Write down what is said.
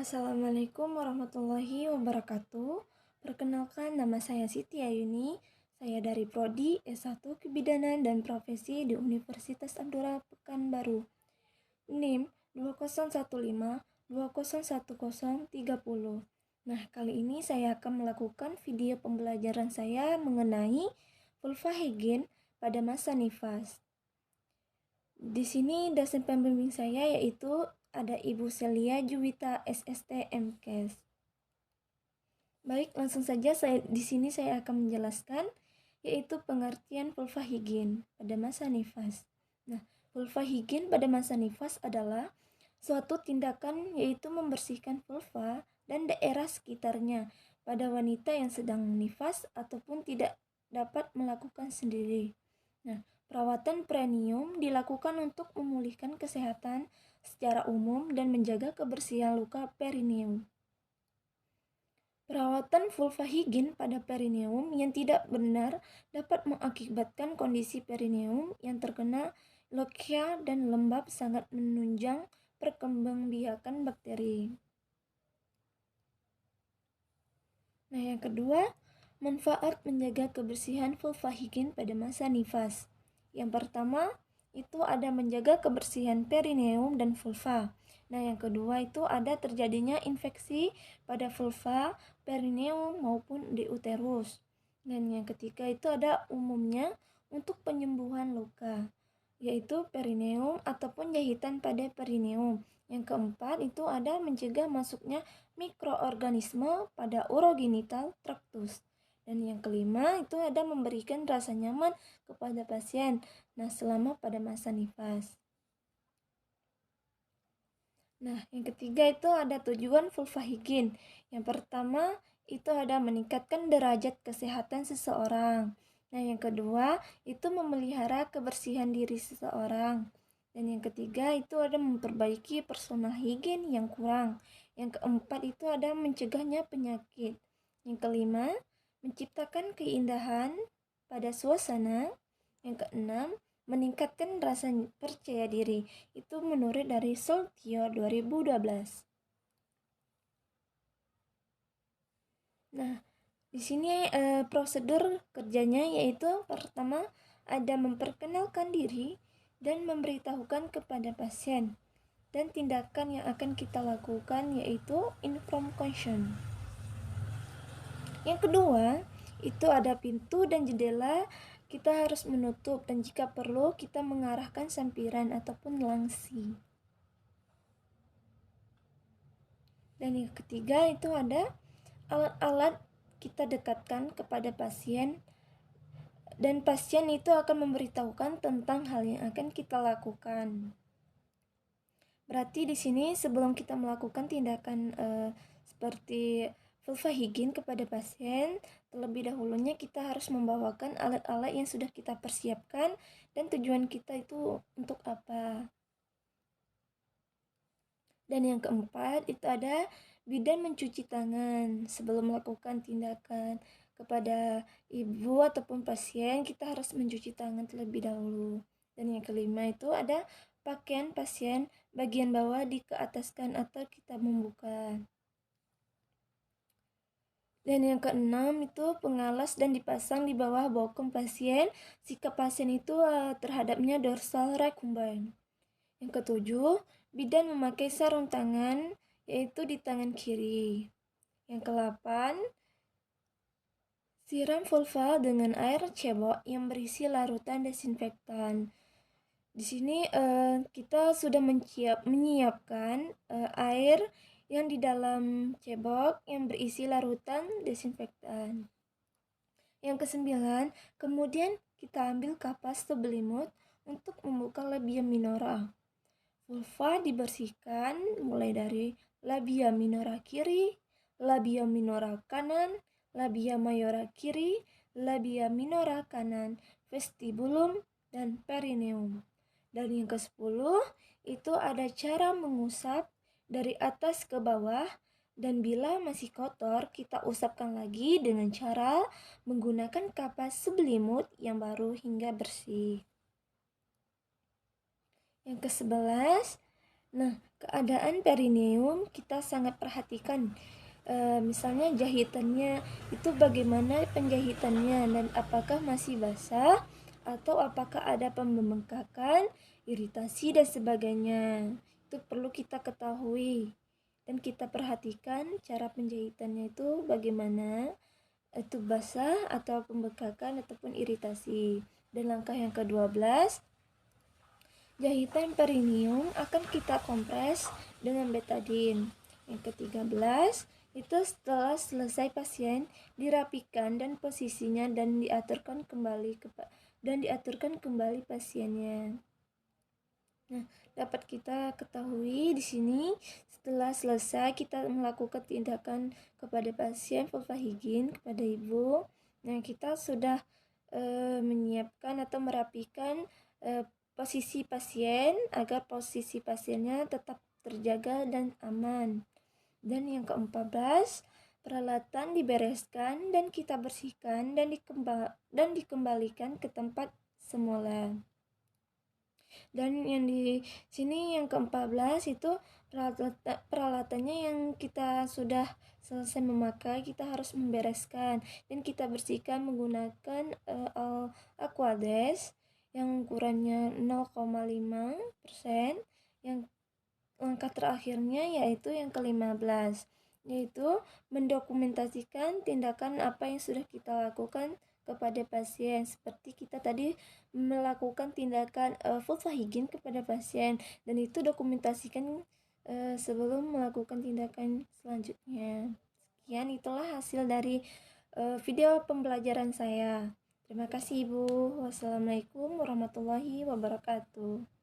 Assalamualaikum warahmatullahi wabarakatuh. Perkenalkan, nama saya Siti Ayuni. Saya dari Prodi S1 Kebidanan dan Profesi di Universitas Abdullah Pekanbaru. NIM 2015201030. Nah, kali ini saya akan melakukan video pembelajaran saya mengenai vulva higien pada masa nifas. Di sini dosen pembimbing saya yaitu ada Ibu Celia Juwita SST MKes. Baik, langsung saja di sini saya akan menjelaskan yaitu pengertian vulva higien pada masa nifas. Nah, vulva higien pada masa nifas adalah suatu tindakan yaitu membersihkan vulva dan daerah sekitarnya pada wanita yang sedang nifas ataupun tidak dapat melakukan sendiri. Nah, perawatan perineum dilakukan untuk memulihkan kesehatan secara umum dan menjaga kebersihan luka perineum. Perawatan vulva higien pada perineum yang tidak benar dapat mengakibatkan kondisi perineum yang terkena lochia dan lembab, sangat menunjang perkembangbiakan bakteri. Nah, yang kedua, manfaat menjaga kebersihan vulva higien pada masa nifas. Yang pertama, itu ada menjaga kebersihan perineum dan vulva. Nah, yang kedua itu ada terjadinya infeksi pada vulva, perineum maupun di uterus. Dan yang ketiga itu ada umumnya untuk penyembuhan luka, yaitu perineum ataupun jahitan pada perineum. Yang keempat itu ada mencegah masuknya mikroorganisme pada urogenital tractus. Dan yang kelima itu ada memberikan rasa nyaman kepada pasien selama pada masa nifas. Nah, yang ketiga itu ada tujuan vulva higien. Yang pertama itu ada meningkatkan derajat kesehatan seseorang. Nah, yang kedua itu memelihara kebersihan diri seseorang. Dan yang ketiga itu ada memperbaiki personal higien yang kurang. Yang keempat itu ada mencegahnya penyakit. Yang kelima, menciptakan keindahan pada suasana. Yang keenam, meningkatkan rasa percaya diri. Itu menurut dari Soltio 2012. Nah, di sini prosedur kerjanya yaitu pertama ada memperkenalkan diri dan memberitahukan kepada pasien. Dan tindakan yang akan kita lakukan yaitu inform consent. Yang kedua, itu ada pintu dan jendela kita harus menutup dan jika perlu kita mengarahkan sampiran ataupun langsi. Dan yang ketiga itu ada alat-alat kita dekatkan kepada pasien dan pasien itu akan memberitahukan tentang hal yang akan kita lakukan. Berarti di sini sebelum kita melakukan tindakan seperti vulva higien kepada pasien, terlebih dahulunya kita harus membawakan alat-alat yang sudah kita persiapkan dan tujuan kita itu untuk apa. Dan yang keempat itu ada bidan mencuci tangan sebelum melakukan tindakan kepada ibu ataupun pasien, kita harus mencuci tangan terlebih dahulu. Dan yang kelima itu ada pakaian pasien bagian bawah dikeataskan atau kita membuka. Dan yang keenam itu pengalas dan dipasang di bawah bokong pasien jika pasien itu terhadapnya dorsal recombined. Yang ketujuh, bidan memakai sarung tangan yaitu di tangan kiri. Yang kedelapan, siram vulva dengan air cebok yang berisi larutan desinfektan. Di sini kita sudah menyiapkan air yang di dalam cebok yang berisi larutan desinfektan. Yang kesembilan, kemudian kita ambil kapas sebelimut untuk membuka labia minora. Vulva dibersihkan mulai dari labia minora kiri, labia minora kanan, labia mayora kiri, labia minora kanan, vestibulum, dan perineum. Dan yang ke-10 itu ada cara mengusap dari atas ke bawah, dan bila masih kotor kita usapkan lagi dengan cara menggunakan kapas sebelimut yang baru hingga bersih. Yang ke-11, Nah, keadaan perineum kita sangat perhatikan. Misalnya jahitannya itu bagaimana penjahitannya dan apakah masih basah atau apakah ada pembengkakan, iritasi dan sebagainya. Itu perlu kita ketahui dan kita perhatikan cara penjahitannya itu bagaimana, itu basah atau pembengkakan ataupun iritasi. Dan langkah yang ke-12, jahitan perineum akan kita kompres dengan betadine. Yang ke-13, itu setelah selesai pasien dirapikan dan posisinya dan diaturkan kembali pasiennya. Nah, dapat kita ketahui di sini setelah selesai kita melakukan tindakan kepada pasien vulva higien kepada ibu. Nah, kita sudah menyiapkan atau merapikan posisi pasien agar posisi pasiennya tetap terjaga dan aman. Dan yang ke-14, peralatan dibereskan dan kita bersihkan dan dikembalikan ke tempat semula. Dan yang di sini yang ke-14 itu peralatannya yang kita sudah selesai memakai, kita harus membereskan dan kita bersihkan menggunakan Aquades yang ukurannya 0,5%. Yang langkah terakhirnya yaitu yang ke-15, yaitu mendokumentasikan tindakan apa yang sudah kita lakukan kepada pasien. Seperti kita tadi melakukan tindakan vulva higien kepada pasien, dan itu dokumentasikan sebelum melakukan tindakan selanjutnya. Sekian, itulah hasil dari video pembelajaran saya. Terima kasih Ibu. Wassalamualaikum warahmatullahi wabarakatuh.